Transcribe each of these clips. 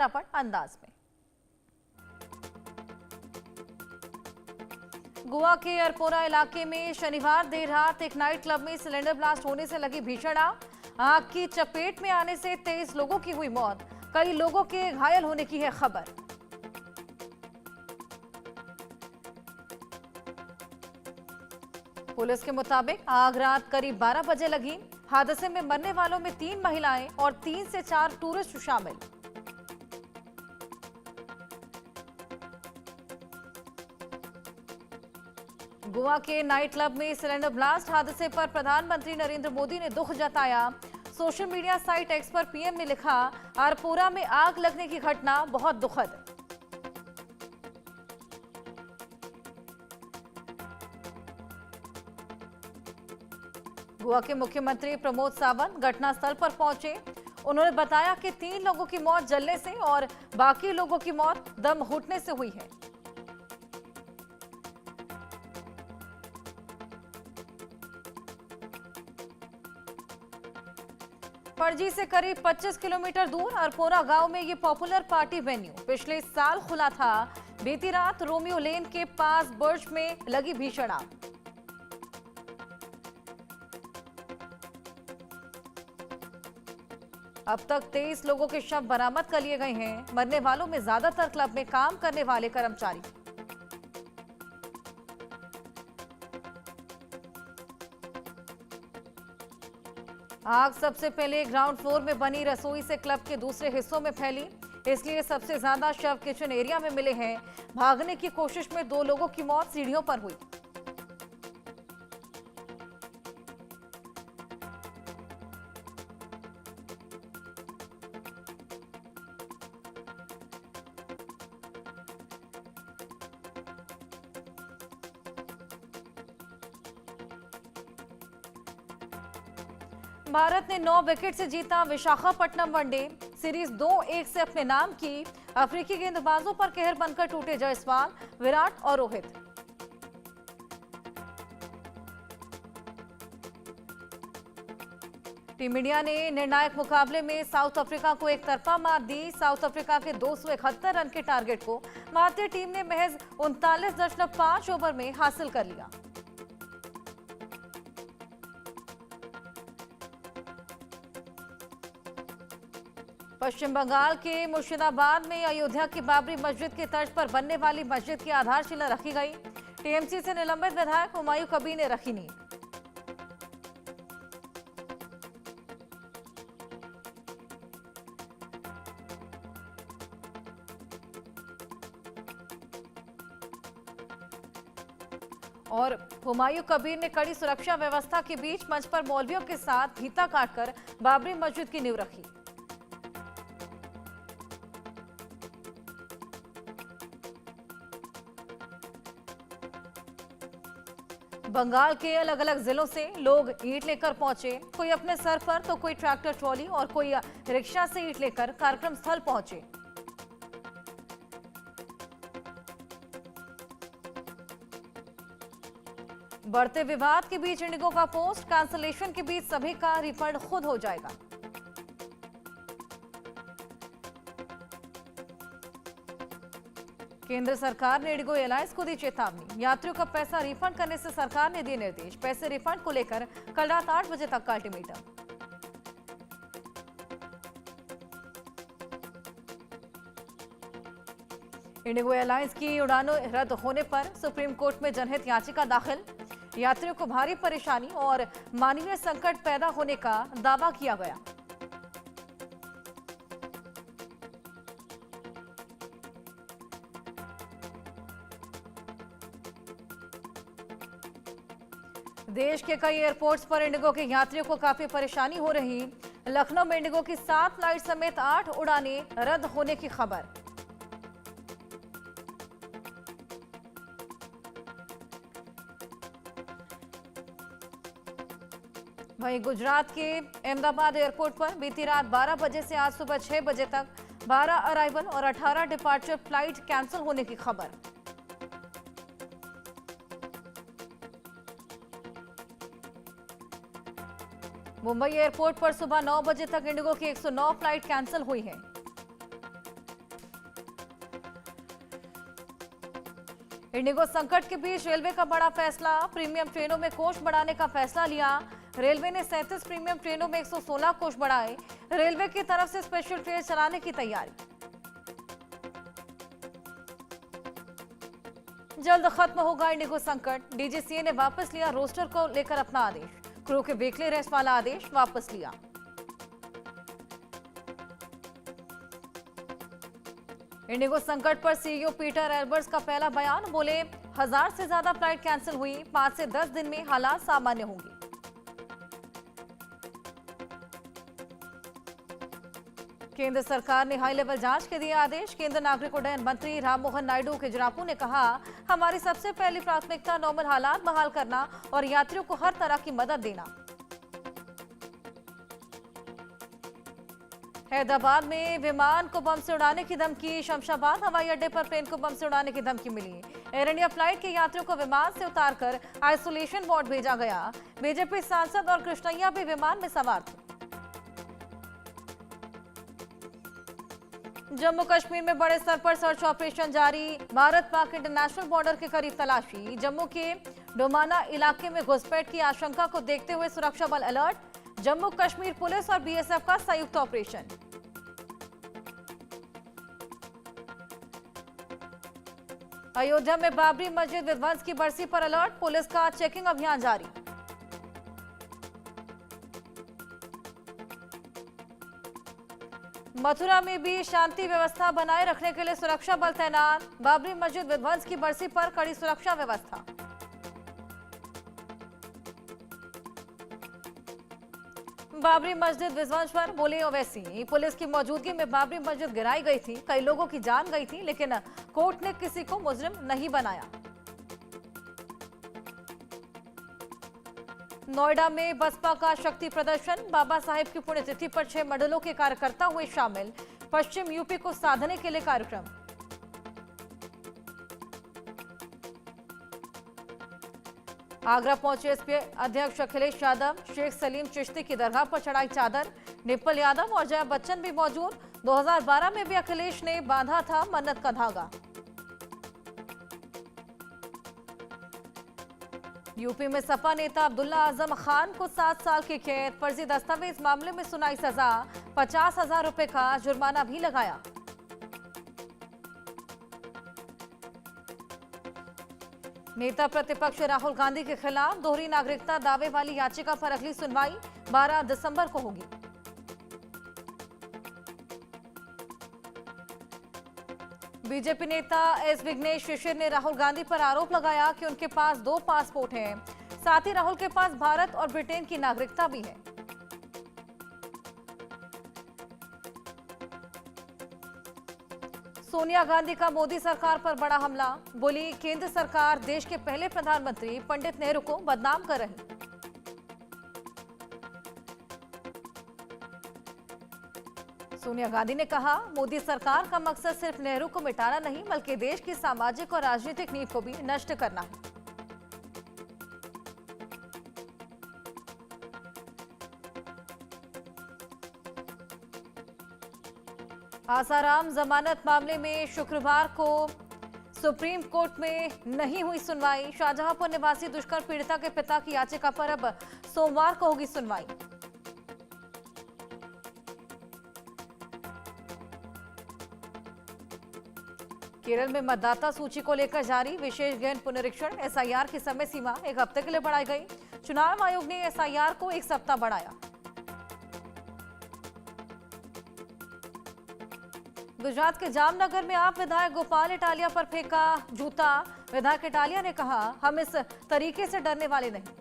अंदाज में। गोवा के अरपोरा इलाके में शनिवार देर रात एक नाइट क्लब में सिलेंडर ब्लास्ट होने से लगी भीषण आग की चपेट में आने से 23 लोगों की हुई मौत, कई लोगों के घायल होने की है खबर। पुलिस के मुताबिक आग रात करीब 12 बजे लगी। हादसे में मरने वालों में 3 महिलाएं और 3 से 4 टूरिस्ट शामिल। गोवा के नाइट क्लब में सिलेंडर ब्लास्ट हादसे पर प्रधानमंत्री नरेंद्र मोदी ने दुख जताया। सोशल मीडिया साइट एक्स पर पीएम ने लिखा, अरपोरा में आग लगने की घटना बहुत दुखद। गोवा के मुख्यमंत्री प्रमोद सावंत घटनास्थल पर पहुंचे। उन्होंने बताया कि 3 लोगों की मौत जलने से और बाकी लोगों की मौत दम घुटने से हुई है। पणजी से करीब 25 किलोमीटर दूर अरपोरा गांव में ये पॉपुलर पार्टी वेन्यू पिछले साल खुला था। बीती रात रोमियो लेन के पास बर्ज में लगी भीषण आग। अब तक 23 लोगों के शव बरामद कर लिए गए हैं। मरने वालों में ज्यादातर क्लब में काम करने वाले कर्मचारी। आग सबसे पहले ग्राउंड फ्लोर में बनी रसोई से क्लब के दूसरे हिस्सों में फैली, इसलिए सबसे ज्यादा शव किचन एरिया में मिले हैं। भागने की कोशिश में 2 लोगों की मौत सीढ़ियों पर हुई। भारत ने 9 विकेट से जीता विशाखापट्टनम वनडे सीरीज 2-1 से अपने नाम की। अफ्रीकी गेंदबाजों पर कहर बनकर टूटे जायसवाल, विराट और रोहित। टीम इंडिया ने निर्णायक मुकाबले में साउथ अफ्रीका को एक तरफा मात दी। साउथ अफ्रीका के 271 रन के टारगेट को भारतीय टीम ने महज 39.5 ओवर में हासिल कर लिया। पश्चिम बंगाल के मुर्शिदाबाद में अयोध्या की बाबरी मस्जिद की तर्ज पर बनने वाली मस्जिद की आधारशिला रखी गई। टीएमसी से निलंबित विधायक हुमायूं कबीर ने रखी नींव। और हुमायूं कबीर ने कड़ी सुरक्षा व्यवस्था के बीच मंच पर मौलवियों के साथ फीता काटकर बाबरी मस्जिद की नींव रखी। बंगाल के अलग अलग जिलों से लोग ईंट लेकर पहुंचे। कोई अपने सर पर तो कोई ट्रैक्टर ट्रॉली और कोई रिक्शा से ईंट लेकर कार्यक्रम स्थल पहुंचे। बढ़ते विवाद के बीच इंडिगो का पोस्ट, कैंसलेशन के बीच सभी का रिफंड खुद हो जाएगा। केंद्र सरकार ने इंडिगो एयरलाइंस को दी चेतावनी। यात्रियों का पैसा रिफंड करने से सरकार ने दिए निर्देश। पैसे रिफंड को लेकर कल रात 8 बजे तक का अल्टीमेटम। इंडिगो एयरलाइंस की उड़ानों रद्द होने पर सुप्रीम कोर्ट में जनहित याचिका दाखिल। यात्रियों को भारी परेशानी और मानवीय संकट पैदा होने का दावा किया गया। देश के कई एयरपोर्ट्स पर इंडिगो के यात्रियों को काफी परेशानी हो रही। लखनऊ में इंडिगो की 7 फ्लाइट समेत 8 उड़ानें रद्द होने की खबर। वहीं गुजरात के अहमदाबाद एयरपोर्ट पर बीती रात 12 बजे से आज सुबह 6 बजे तक 12 अराइवल और 18 डिपार्चर फ्लाइट कैंसिल होने की खबर। मुंबई एयरपोर्ट पर सुबह 9 बजे तक इंडिगो की 109 फ्लाइट कैंसिल हुई है। इंडिगो संकट के बीच रेलवे का बड़ा फैसला, प्रीमियम ट्रेनों में कोच बढ़ाने का फैसला लिया। रेलवे ने 37 प्रीमियम ट्रेनों में 116 कोच बढ़ाए। रेलवे की तरफ से स्पेशल ट्रेन चलाने की तैयारी। जल्द खत्म होगा इंडिगो संकट, डीजीसीए ने वापस लिया रोस्टर को लेकर अपना आदेश। क्रू के वीकली रेस्ट वाला आदेश वापस लिया। इंडिगो संकट पर सीईओ पीटर एल्बर्ट्स का पहला बयान, बोले 1000 से ज्यादा फ्लाइट कैंसिल हुई, 5 से 10 दिन में हालात सामान्य होंगे। केंद्र सरकार ने हाई लेवल जांच के दिए आदेश। केंद्र नागरिक उड्डयन मंत्री राममोहन नायडू खिजरापू ने कहा, हमारी सबसे पहली प्राथमिकता नॉर्मल हालात बहाल करना और यात्रियों को हर तरह की मदद देना। हैदराबाद में विमान को बम से उड़ाने की धमकी, शमशाबाद हवाई अड्डे पर प्लेन को बम से उड़ाने की धमकी मिली। एयर इंडिया फ्लाइट के यात्रियों को विमान से उतारकर आइसोलेशन वार्ड भेजा गया। बीजेपी सांसद और कृष्णैया भी विमान में सवार थे। जम्मू कश्मीर में बड़े स्तर पर सर्च ऑपरेशन जारी, भारत पाक इंटरनेशनल बॉर्डर के करीब तलाशी। जम्मू के डोमाना इलाके में घुसपैठ की आशंका को देखते हुए सुरक्षा बल अलर्ट। जम्मू कश्मीर पुलिस और बीएसएफ का संयुक्त ऑपरेशन। अयोध्या में बाबरी मस्जिद विध्वंस की बरसी पर अलर्ट, पुलिस का चेकिंग अभियान जारी। मथुरा में भी शांति व्यवस्था बनाए रखने के लिए सुरक्षा बल तैनात, बाबरी मस्जिद विध्वंस की बरसी पर कड़ी सुरक्षा व्यवस्था। बाबरी मस्जिद विध्वंस पर बोले ओवैसी, पुलिस की मौजूदगी में बाबरी मस्जिद गिराई गई थी, कई लोगों की जान गई थी, लेकिन कोर्ट ने किसी को मुजरिम नहीं बनाया। नोएडा में बसपा का शक्ति प्रदर्शन, बाबा साहेब की पुण्यतिथि पर 6 मंडलों के कार्यकर्ता हुए शामिल, पश्चिम यूपी को साधने के लिए कार्यक्रम। आगरा पहुंचे एसपी अध्यक्ष अखिलेश यादव, शेख सलीम चिश्ती की दरगाह पर चढ़ाई चादर, निप्पल यादव और जया बच्चन भी मौजूद। 2012 में भी अखिलेश ने बांधा था मन्नत का धागा। यूपी में सपा नेता अब्दुल्ला आजम खान को 7 साल की कैद, फर्जी दस्तावेज मामले में सुनाई सजा, 50,000 रुपए का जुर्माना भी लगाया। नेता प्रतिपक्ष राहुल गांधी के खिलाफ दोहरी नागरिकता दावे वाली याचिका पर अगली सुनवाई 12 दिसंबर को होगी। बीजेपी नेता एस विघ्नेश शिशिर ने राहुल गांधी पर आरोप लगाया कि उनके पास 2 पासपोर्ट हैं, साथ ही राहुल के पास भारत और ब्रिटेन की नागरिकता भी है। सोनिया गांधी का मोदी सरकार पर बड़ा हमला, बोली केंद्र सरकार देश के पहले प्रधानमंत्री पंडित नेहरू को बदनाम कर रही। सोनिया गांधी ने कहा, मोदी सरकार का मकसद सिर्फ नेहरू को मिटाना नहीं, बल्कि देश की सामाजिक और राजनीतिक नींव को भी नष्ट करना है। आसाराम जमानत मामले में शुक्रवार को सुप्रीम कोर्ट में नहीं हुई सुनवाई। शाहजहांपुर निवासी दुष्कर्म पीड़िता के पिता की याचिका पर अब सोमवार को होगी सुनवाई। केरल में मतदाता सूची को लेकर जारी विशेष गहन पुनरीक्षण, एसआईआर की समय सीमा 1 हफ्ते के लिए बढ़ाई गई। चुनाव आयोग ने एसआईआर को 1 सप्ताह बढ़ाया। गुजरात के जामनगर में आप विधायक गोपाल इटालिया पर फेंका जूता, विधायक इटालिया ने कहा, हम इस तरीके से डरने वाले नहीं।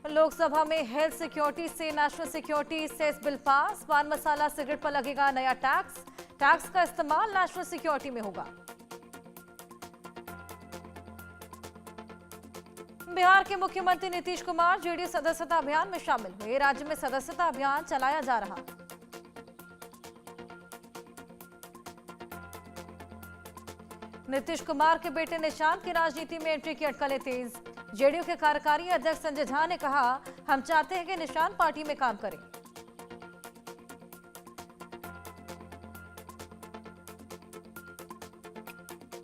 लोकसभा में हेल्थ सिक्योरिटी से national security cess bill pass, paan masala cigarette पर लगेगा नया टैक्स, टैक्स का इस्तेमाल नेशनल सिक्योरिटी में होगा। बिहार के मुख्यमंत्री नीतीश कुमार जेडीयू सदस्यता अभियान में शामिल हुए, राज्य में सदस्यता अभियान चलाया जा रहा। नीतीश कुमार के बेटे निशांत की राजनीति में एंट्री की अटकलें तेज, जेडीयू के कार्यकारी अध्यक्ष संजय झा ने कहा, हम चाहते हैं कि निशांत पार्टी में काम करें।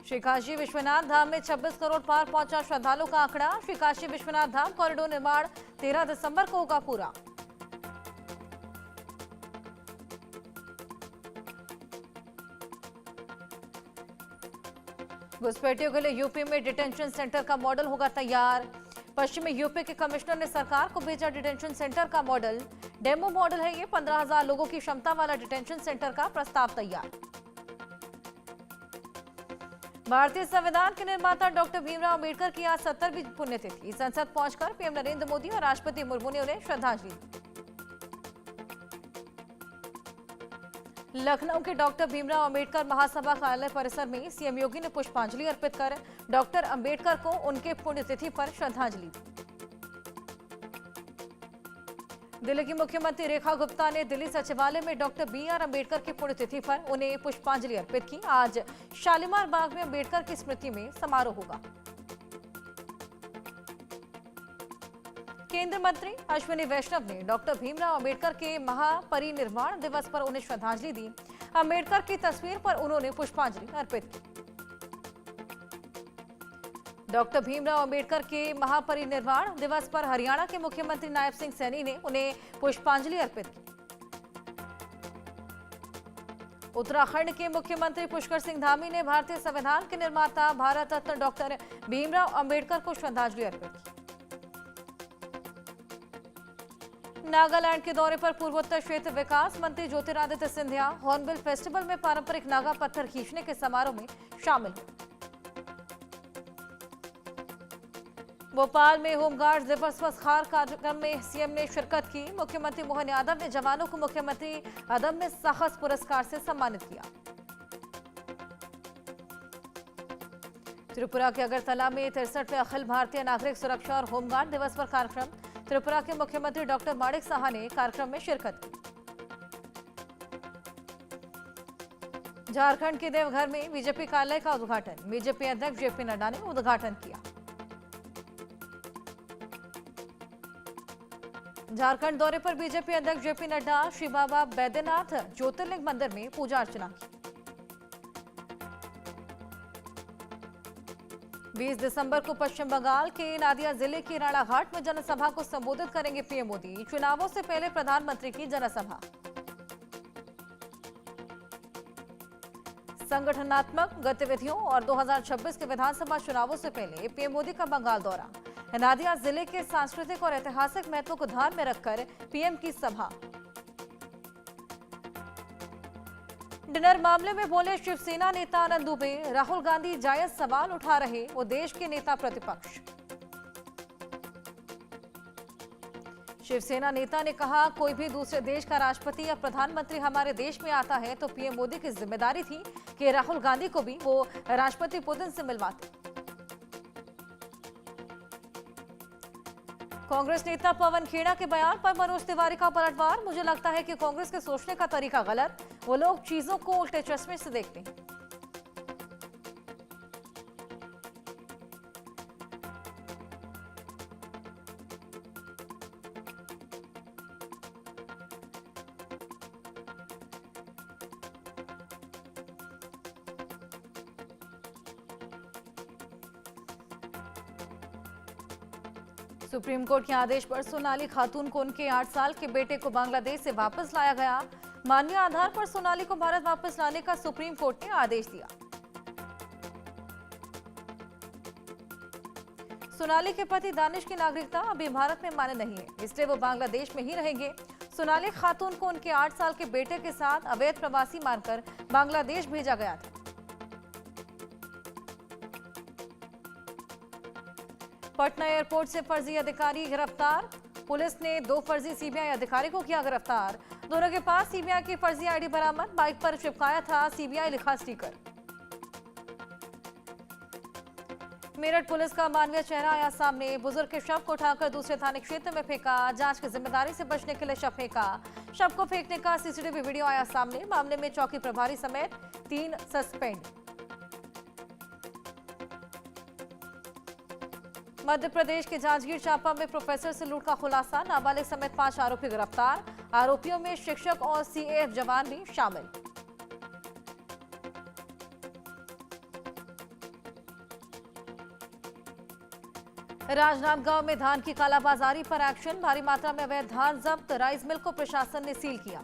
श्री काशी विश्वनाथ धाम में 26 करोड़ पार पहुंचा श्रद्धालुओं का आंकड़ा। श्री काशी विश्वनाथ धाम कॉरिडोर निर्माण 13 दिसंबर को होगा पूरा। घुसपैठियों के लिए यूपी में डिटेंशन सेंटर का मॉडल होगा तैयार। पश्चिमी यूपी के कमिश्नर ने सरकार को भेजा डिटेंशन सेंटर का मॉडल। डेमो मॉडल है ये। 15,000 लोगों की क्षमता वाला डिटेंशन सेंटर का प्रस्ताव तैयार। भारतीय संविधान के निर्माता डॉक्टर भीमराव अम्बेडकर की आज 70वीं पुण्यतिथि। संसद पहुंचकर पीएम नरेंद्र मोदी और राष्ट्रपति मुर्मू ने उन्हें श्रद्धांजलि दी। लखनऊ के डॉक्टर भीमराव अम्बेडकर महासभा कार्यालय परिसर में सीएम योगी ने पुष्पांजलि अर्पित कर डॉक्टर अम्बेडकर को उनके पुण्यतिथि पर श्रद्धांजलि दी। दिल्ली की मुख्यमंत्री रेखा गुप्ता ने दिल्ली सचिवालय में डॉक्टर BR अम्बेडकर की पुण्यतिथि पर उन्हें पुष्पांजलि अर्पित की। आज शालीमार बाग में अम्बेडकर की स्मृति में समारोह होगा। केंद्रीय मंत्री अश्विनी वैष्णव ने डॉक्टर भीमराव अम्बेडकर के महापरिनिर्वाण दिवस पर उन्हें श्रद्धांजलि दी। अम्बेडकर की तस्वीर पर उन्होंने पुष्पांजलि अर्पित की। डॉक्टर भीमराव अम्बेडकर के महापरिनिर्वाण दिवस पर हरियाणा के मुख्यमंत्री नायब सिंह सैनी ने उन्हें पुष्पांजलि अर्पित की। उत्तराखंड के मुख्यमंत्री पुष्कर सिंह धामी ने भारतीय संविधान के निर्माता भारत रत्न डॉक्टर भीमराव अम्बेडकर को श्रद्धांजलि अर्पित की। नागालैंड के दौरे पर पूर्वोत्तर क्षेत्र विकास मंत्री ज्योतिरादित्य सिंधिया हॉर्नबिल फेस्टिवल में पारंपरिक नागा पत्थर खींचने के समारोह में शामिल हुए। भोपाल में होमगार्ड दिवस पुरस्कार कार्यक्रम में सीएम ने शिरकत की। मुख्यमंत्री मोहन यादव ने जवानों को मुख्यमंत्री अदम्य साहस पुरस्कार से सम्मानित किया। त्रिपुरा के अगरतला में 63वें अखिल भारतीय नागरिक सुरक्षा और होमगार्ड दिवस पर कार्यक्रम। त्रिपुरा के मुख्यमंत्री डॉक्टर माणिक साहा ने कार्यक्रम में शिरकत की। झारखंड के देवघर में बीजेपी कार्यालय का उद्घाटन बीजेपी अध्यक्ष जेपी नड्डा ने उद्घाटन किया। झारखंड दौरे पर बीजेपी अध्यक्ष जेपी नड्डा श्री बाबा बैद्यनाथ ज्योतिर्लिंग मंदिर में पूजा अर्चना की। 20 दिसंबर को पश्चिम बंगाल के नादिया जिले के राणाघाट में जनसभा को संबोधित करेंगे पीएम मोदी। चुनावों से पहले प्रधानमंत्री की जनसभा। संगठनात्मक गतिविधियों और 2026 के विधानसभा चुनावों से पहले पीएम मोदी का बंगाल दौरा। नादिया जिले के सांस्कृतिक और ऐतिहासिक महत्व को ध्यान में रखकर पीएम की सभा। डिनर मामले में बोले शिवसेना नेता आनंद दुबे। राहुल गांधी जायज सवाल उठा रहे, वो देश के नेता प्रतिपक्ष। शिवसेना नेता ने कहा, कोई भी दूसरे देश का राष्ट्रपति या प्रधानमंत्री हमारे देश में आता है तो पीएम मोदी की जिम्मेदारी थी कि राहुल गांधी को भी वो राष्ट्रपति पुतिन से मिलवाते। कांग्रेस नेता पवन खेड़ा के बयान पर मनोज तिवारी का पलटवार। मुझे लगता है कि कांग्रेस के सोचने का तरीका गलत, वो लोग चीजों को उल्टे चश्मे से देखते हैं। सुप्रीम कोर्ट के आदेश पर सोनाली खातून को उनके 8 साल के बेटे को बांग्लादेश से वापस लाया गया। मान्य आधार पर सोनाली को भारत वापस लाने का सुप्रीम कोर्ट ने आदेश दिया। सोनाली के पति दानिश की नागरिकता अभी भारत में मान्य नहीं है, इसलिए वो बांग्लादेश में ही रहेंगे। सोनाली खातून को उनके 8 साल के बेटे के साथ अवैध प्रवासी मानकर बांग्लादेश भेजा गया था। पटना एयरपोर्ट से फर्जी अधिकारी गिरफ्तार। पुलिस ने 2 फर्जी सीबीआई अधिकारी को किया गिरफ्तार। दोनों के पास सीबीआई की फर्जी आईडी बरामद। बाइक पर चिपकाया था सीबीआई लिखा स्टिकर। मेरठ पुलिस का मानवीय चेहरा आया सामने। बुजुर्ग के शव को उठाकर दूसरे थाने क्षेत्र में फेंका। जांच की जिम्मेदारी से बचने के लिए शव फेंका। शव को फेंकने का सीसीटीवी वीडियो आया सामने। मामले में चौकी प्रभारी समेत 3 सस्पेंड। मध्य प्रदेश के जांजगीर चांपा में प्रोफेसर से लूट का खुलासा। नाबालिग समेत 5 आरोपी गिरफ्तार। आरोपियों में शिक्षक और सीएएफ जवान भी शामिल। राजनांदगांव में धान की कालाबाजारी पर एक्शन, भारी मात्रा में अवैध धान जब्त, राइस मिल को प्रशासन ने सील किया।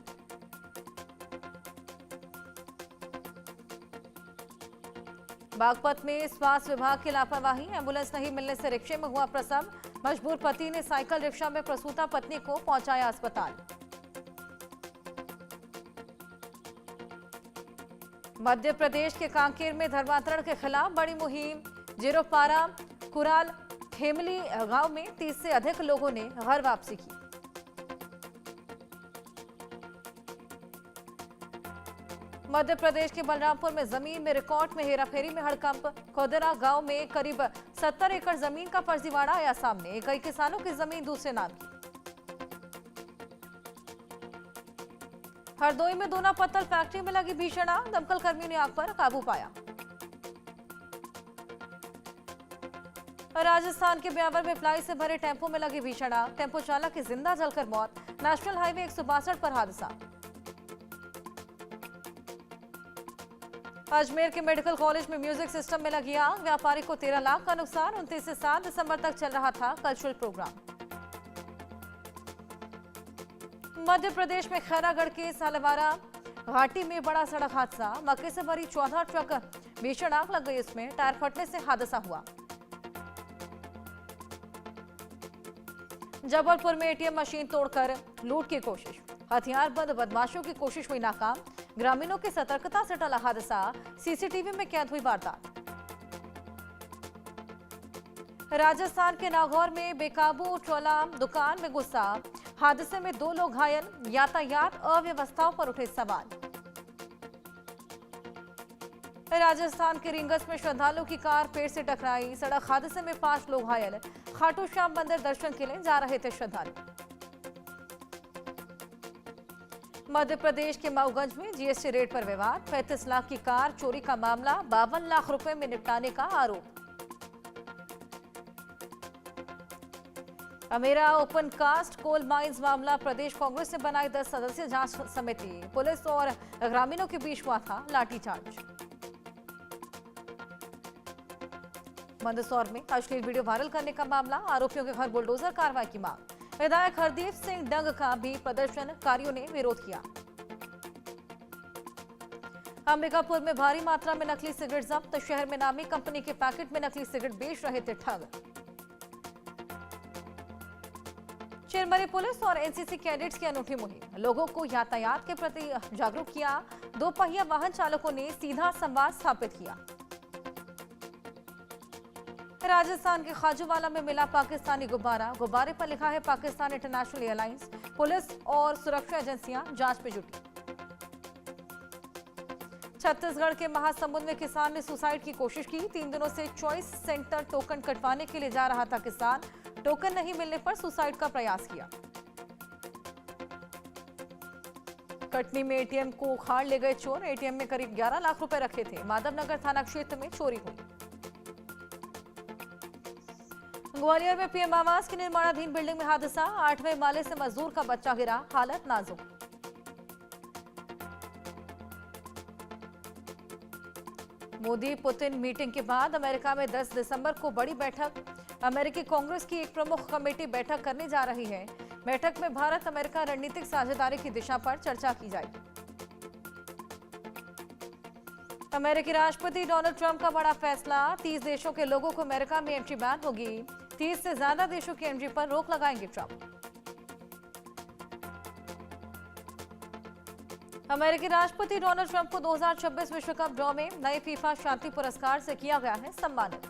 बागपत में स्वास्थ्य विभाग की लापरवाही, एम्बुलेंस नहीं मिलने से रिक्शे में हुआ प्रसव, मजबूर पति ने साइकिल रिक्शा में प्रसूता पत्नी को पहुंचाया अस्पताल। मध्य प्रदेश के कांकेर में धर्मांतरण के खिलाफ बड़ी मुहिम, जीरोपारा कुराल खेमली गांव में 30 से अधिक लोगों ने घर वापसी की। मध्य प्रदेश के बलरामपुर में जमीन में रिकॉर्ड में हेराफेरी में हड़कंप, खोदरा गांव में करीब 70 एकड़ जमीन का फर्जीवाड़ा आया सामने, कई किसानों की जमीन दूसरे नाम की। हरदोई में दोना पत्तल फैक्ट्री में लगी भीषण आग, दमकल कर्मियों ने आग पर काबू पाया। राजस्थान के ब्यावर में प्लाई से भरे टेम्पो में लगी भीषण आग, टेम्पो चालक की जिंदा जलकर मौत, नेशनल हाईवे 162 पर हादसा। अजमेर के मेडिकल कॉलेज में म्यूजिक सिस्टम में लगी आग, व्यापारी को 13 लाख का नुकसान, 29 से 7 दिसंबर तक चल रहा था कल्चरल प्रोग्राम। मध्य प्रदेश में खैरागढ़ के सालवारा घाटी में बड़ा सड़क हादसा, मक्के से भरी 14 ट्रक भीषण आग लग गई, इसमें टायर फटने से हादसा हुआ। जबलपुर में एटीएम मशीन तोड़कर लूट की कोशिश, हथियारबंद बदमाशों की कोशिश हुई नाकाम, ग्रामीणों की सतर्कता से टला हादसा, सीसीटीवी में कैद हुई वारदात। राजस्थान के नागौर में बेकाबू ट्रोला दुकान में घुसा, हादसे में 2 लोग घायल, यातायात अव्यवस्थाओं पर उठे सवाल। राजस्थान के रींगस में श्रद्धालु की कार पेड़ से टकराई, सड़क हादसे में 5 लोग घायल, खाटू श्याम मंदिर दर्शन के लिए जा रहे थे श्रद्धालु। मध्य प्रदेश के मऊगंज में जीएसटी रेट पर विवाद, 35 लाख की कार चोरी का मामला 52 लाख रुपए में निपटाने का आरोप। Amera open cast coal mines मामला, प्रदेश कांग्रेस ने बनाई 10 सदस्यीय जांच समिति, पुलिस और ग्रामीणों के बीच हुआ था लाठीचार्ज। मंदसौर में अश्लील वीडियो वायरल करने का मामला, आरोपियों के घर बुलडोजर कार्रवाई की मांग, विधायक हरदीप सिंह डंग का भी प्रदर्शनकारियों ने विरोध किया। अंबिकापुर में भारी मात्रा में नकली सिगरेट जब्त, शहर में नामी कंपनी के पैकेट में नकली सिगरेट बेच रहे थे ठग। चिरमरी पुलिस और एनसीसी कैडेट्स की अनूठी मुहिम, लोगों को यातायात के प्रति जागरूक किया, 2 पहिया वाहन चालकों ने सीधा संवाद स्थापित किया। राजस्थान के खाजूवाला में मिला पाकिस्तानी गुब्बारा, गुब्बारे पर लिखा है पाकिस्तान इंटरनेशनल एयरलाइंस, पुलिस और सुरक्षा एजेंसियां जांच में जुटी। छत्तीसगढ़ के महासमुंद में किसान ने सुसाइड की कोशिश की, 3 दिनों से चॉइस सेंटर टोकन कटवाने के लिए जा रहा था किसान, टोकन नहीं मिलने पर सुसाइड का प्रयास किया। कटनी में एटीएम को उखाड़ ले गए चोर, एटीएम में करीब 11 लाख रुपए रखे थे, माधवनगर थाना क्षेत्र में चोरी हुई। ग्वालियर में पीएम आवास की निर्माणाधीन बिल्डिंग में हादसा, 8वें माले से मजदूर का बच्चा गिरा, हालत नाजुक। मोदी पुतिन मीटिंग के बाद अमेरिका में 10 दिसंबर को बड़ी बैठक, अमेरिकी कांग्रेस की एक प्रमुख कमेटी बैठक करने जा रही है। बैठक में भारत अमेरिका रणनीतिक साझेदारी की दिशा पर चर्चा की जाएगी। अमेरिकी राष्ट्रपति डोनाल्ड ट्रंप का बड़ा फैसला, 30 देशों के लोगों को अमेरिका में एंट्री बैन होगी, 30 से ज्यादा देशों की एंट्री पर रोक लगाएंगे ट्रंप। अमेरिकी राष्ट्रपति डोनाल्ड ट्रंप को 2026 विश्व कप ड्रॉ में नए फीफा शांति पुरस्कार से किया गया है सम्मानित।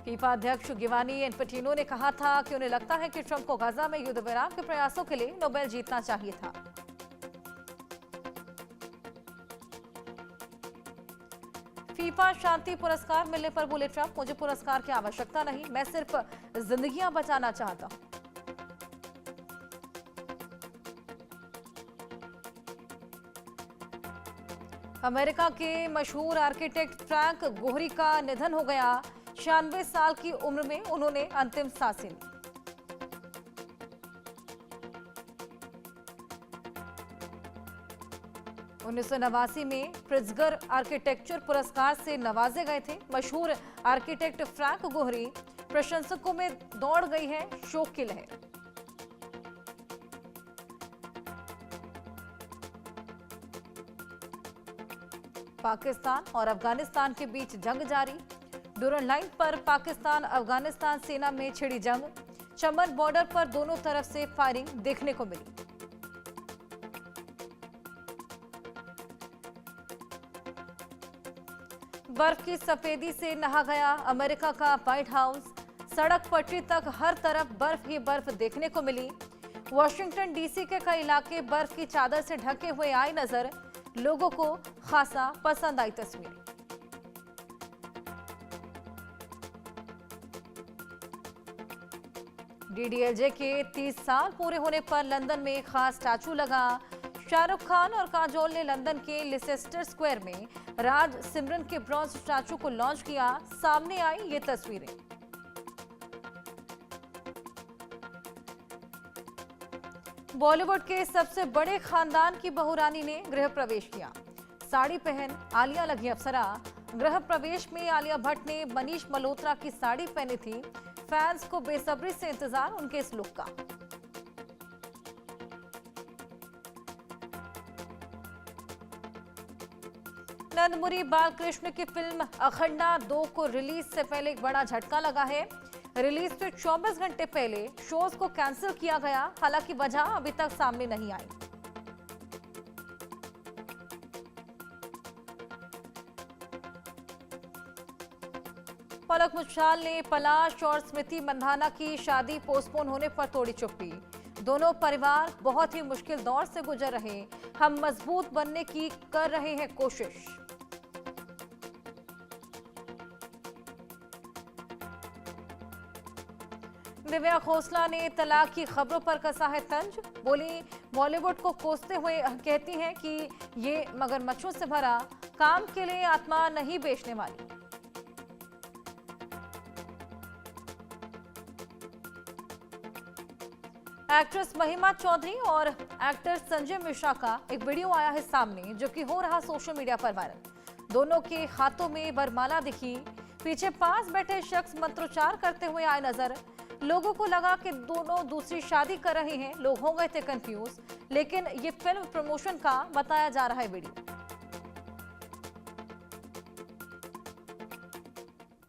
फीफा अध्यक्ष गिवानी इन्फेंटिनो ने कहा था कि उन्हें लगता है कि ट्रंप को गाजा में युद्ध विराम के प्रयासों के लिए नोबेल जीतना चाहिए था। फीफा शांति पुरस्कार मिलने पर बोले ट्रंप, मुझे पुरस्कार की आवश्यकता नहीं, मैं सिर्फ जिंदगियां बचाना चाहता हूं। अमेरिका के मशहूर आर्किटेक्ट फ्रैंक गोहरी का निधन हो गया, 96 साल की उम्र में उन्होंने अंतिम सांसें ली। 1989 में प्रिट्जगर आर्किटेक्चर पुरस्कार से नवाजे गए थे। मशहूर आर्किटेक्ट फ्रैंक गोहरी प्रशंसकों में दौड़ गई है शोक की लहर। पाकिस्तान और अफगानिस्तान के बीच जंग जारी। डूरन लाइन पर पाकिस्तान अफगानिस्तान सेना में छिड़ी जंग। चमन बॉर्डर पर दोनों तरफ से फायरिंग देखने को मिली। बर्फ की सफेदी से नहा गया अमेरिका का व्हाइट हाउस। सड़क पटरी तक हर तरफ बर्फ ही बर्फ देखने को मिली। वॉशिंगटन डीसी के कई इलाके बर्फ की चादर से ढके हुए आए नजर। लोगों को खासा पसंद आई तस्वीर। डीडीएलजे के 30 साल पूरे होने पर लंदन में खास स्टैचू लगा। शाहरुख खान और काजोल ने लंदन के लिसेस्टर स्क्वायर में राज सिमरन के ब्रॉन्ज स्टैचू को लॉन्च किया। सामने आई ये तस्वीरें। बॉलीवुड के सबसे बड़े खानदान की बहू रानी ने गृह प्रवेश किया। साड़ी पहन आलिया लगी अप्सरा। गृह प्रवेश में आलिया भट्ट ने मनीष मल्होत्रा की साड़ी पहनी थी। फैंस को बेसब्री से इंतजार उनके इस लुक का। नंदमुरी बालकृष्ण की फिल्म अखंडा 2 को रिलीज से पहले एक बड़ा झटका लगा है। रिलीज से 24 घंटे पहले शोज को कैंसिल किया गया। हालांकि वजह अभी तक सामने नहीं आई। पलक मुच्छाल ने पलाश और स्मृति मंधाना की शादी पोस्टपोन होने पर तोड़ी चुप्पी। दोनों परिवार बहुत ही मुश्किल दौर से गुजर रहे। हम मजबूत बनने की कर रहे हैं कोशिश। दिव्या खोसला ने तलाक की खबरों पर कसा है तंज। बोली, बॉलीवुड को कोसते हुए कहती हैं कि ये मगरमच्छों से भरा काम के लिए आत्मा नहीं बेचने वाली। एक्ट्रेस महिमा चौधरी और एक्टर संजय मिश्रा का एक वीडियो आया है सामने, जो कि हो रहा सोशल मीडिया पर वायरल। दोनों के हाथों में वरमाला दिखी। पीछे पास बैठे शख्स मंत्रोच्चार करते हुए आए नजर। लोगों को लगा कि दोनों दूसरी शादी कर रहे हैं। लोग हो गए थे कंफ्यूज, लेकिन ये फिल्म प्रमोशन का बताया जा रहा है वीडियो।